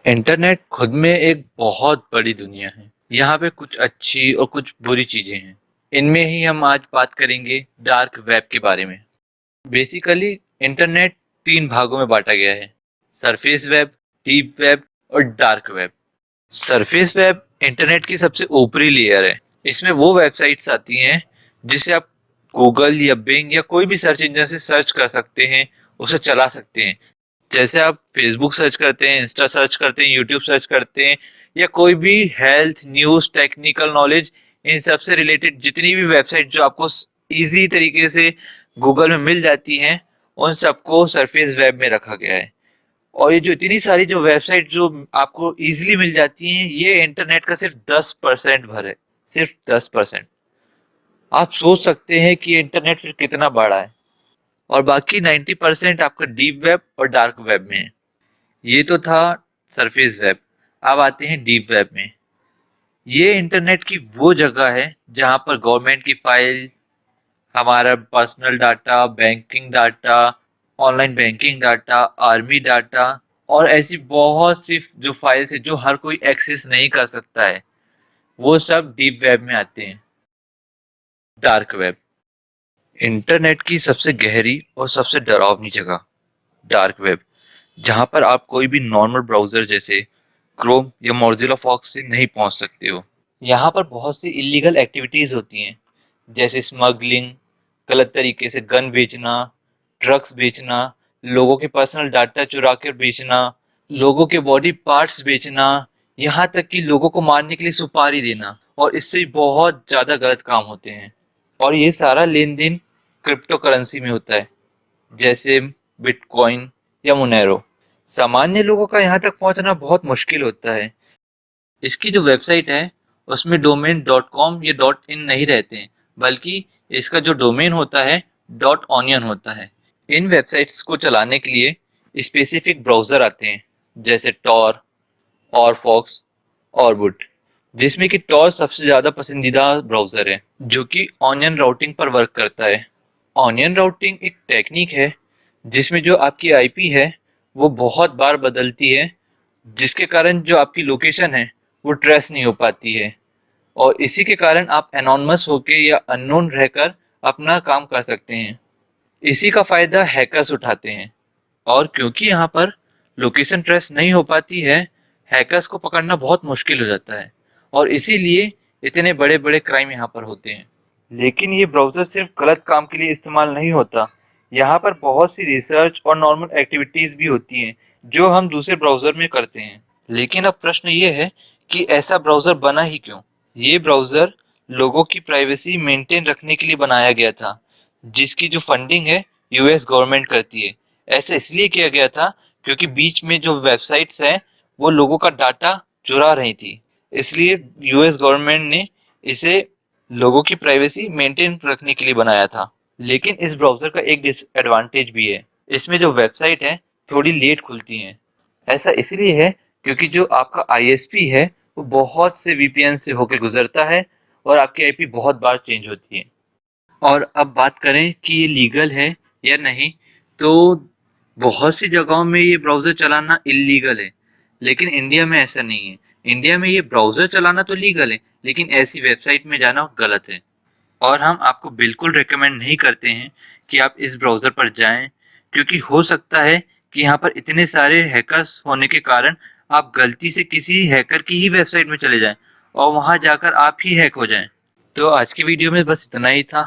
Internet खुद में एक बहुत बड़ी दुनिया है। यहाँ पे कुछ अच्छी और कुछ बुरी चीजें हैं। इनमें ही हम आज बात करेंगे डार्क वेब के बारे में। बेसिकली इंटरनेट तीन भागों में बांटा गया है: सरफेस वेब, डीप वेब और dark web. Surface web internet की सबसे ऊपरी लेयर है। इसमें वो वेबसाइट्स आती हैं जिसे आप गूगल या बिंग या कोई भी सर्च इंजन से सर्च कर सकते हैं, उसे चला सकते हैं। जैसे आप फेसबुक सर्च करते हैं, इंस्टा सर्च करते हैं, यूट्यूब सर्च करते हैं, या कोई भी हेल्थ न्यूज, टेक्निकल नॉलेज, इन सब से रिलेटेड जितनी भी वेबसाइट जो आपको इजी तरीके से गूगल में मिल जाती हैं, उन सबको सरफेस वेब में रखा गया है। और ये जो इतनी सारी जो वेबसाइट जो आपको इजीली मिल जाती हैं, ये इंटरनेट का सिर्फ 10% भर है। सिर्फ 10%। आप सोच सकते हैं कि इंटरनेट फिर कितना बड़ा है। और बाकी 90% आपका डीप वेब और डार्क वेब में है। ये तो था सरफेस वेब। अब आते हैं डीप वेब में। ये इंटरनेट की वो जगह है जहां पर गवर्नमेंट की फाइल, हमारा personal data, banking data, online banking data, army data और ऐसी बहुत सी जो फाइल्स है जो हर कोई एक्सेस नहीं कर सकता है, वो सब डीप वेब में आते हैं। डार्क वेब इंटरनेट की सबसे गहरी और सबसे डरावनी जगह। डार्क वेब जहां पर आप कोई भी नॉर्मल ब्राउजर जैसे क्रोम या मोज़िला फॉक्स से नहीं पहुंच सकते हो। यहाँ पर बहुत सी इलीगल एक्टिविटीज होती हैं, जैसे स्मगलिंग, गलत तरीके से गन बेचना, ड्रग्स बेचना, लोगों के पर्सनल डाटा चुरा कर बेचना, लोगों के बॉडी पार्ट्स बेचना, यहाँ तक कि लोगों को मारने के लिए सुपारी देना, और इससे बहुत ज्यादा गलत काम होते हैं। और ये सारा लेन देन क्रिप्टो करेंसी में होता है, जैसे बिटकॉइन या मोनेरो। सामान्य लोगों का यहाँ तक पहुंचना बहुत मुश्किल होता है। इसकी जो वेबसाइट है उसमें डोमेन डॉट कॉम या डॉट इन नहीं रहते हैं, बल्कि इसका जो डोमेन होता है डॉट ऑनियन होता है। इन वेबसाइट्स को चलाने के लिए स्पेसिफिक ब्राउजर आते हैं, जैसे टॉर, ऑरफॉक्स, ऑरबुट, जिसमें कि टॉर सबसे ज्यादा पसंदीदा ब्राउजर है जो कि ऑनियन राउटिंग पर वर्क करता है। ऑनियन राउटिंग एक टेक्निक है जिसमें जो आपकी आईपी है वो बहुत बार बदलती है, जिसके कारण जो आपकी लोकेशन है वो ट्रेस नहीं हो पाती है, और इसी के कारण आप एनोनमस होके या अननोन रहकर अपना काम कर सकते हैं। इसी का फायदा हैकर्स उठाते हैं। और क्योंकि यहाँ पर लोकेशन ट्रेस नहीं हो पाती है, हैकर्स को पकड़ना बहुत मुश्किल हो जाता है, और इसीलिए इतने बड़े बड़े क्राइम यहाँ पर होते हैं। लेकिन ये ब्राउज़र सिर्फ गलत काम के लिए इस्तेमाल नहीं होता। यहाँ पर बहुत सी रिसर्च और नॉर्मल एक्टिविटीज़ भी होती हैं जो हम दूसरे ब्राउज़र में करते हैं। लेकिन अब प्रश्न ये है कि ऐसा ब्राउज़र बना ही क्यों? ये ब्राउज़र लोगों की प्राइवेसी मेंटेन रखने के लिए बनाया गया था, जिसकी जो फंडिंग है यूएस गवर्नमेंट करती है। ऐसा इसलिए किया गया था क्योंकि बीच में जो वेबसाइट्स हैं वो लोगों का डाटा चुरा रही थी। इसलिए यूएस गवर्नमेंट ने इसे लोगों की प्राइवेसी मेंटेन रखने के लिए बनाया था। लेकिन इस ब्राउजर का एक डिसएडवांटेज भी है। इसमें जो वेबसाइट है थोड़ी लेट खुलती हैं। ऐसा इसलिए है क्योंकि जो आपका आईएसपी है वो बहुत से वीपीएन से होकर गुजरता है, और आपकी आईपी बहुत बार चेंज होती है। और अब बात करें कि ये लीगल है या नहीं, तो बहुत सी जगहों में ये ब्राउज़र चलाना इल्लीगल है, लेकिन इंडिया में ऐसा नहीं है। इंडिया में ये ब्राउज़र चलाना तो लीगल है, लेकिन ऐसी वेबसाइट में जाना गलत है। और हम आपको बिल्कुल रिकमेंड नहीं करते हैं कि आप इस ब्राउज़र पर जाएं, क्योंकि हो सकता है कि यहाँ पर इतने सारे हैकर्स होने के कारण आप गलती से किसी हैकर की ही वेबसाइट में चले जाएं और वहां जाकर आप ही हैक हो जाएं। तो आज की वीडियो में बस इतना ही था।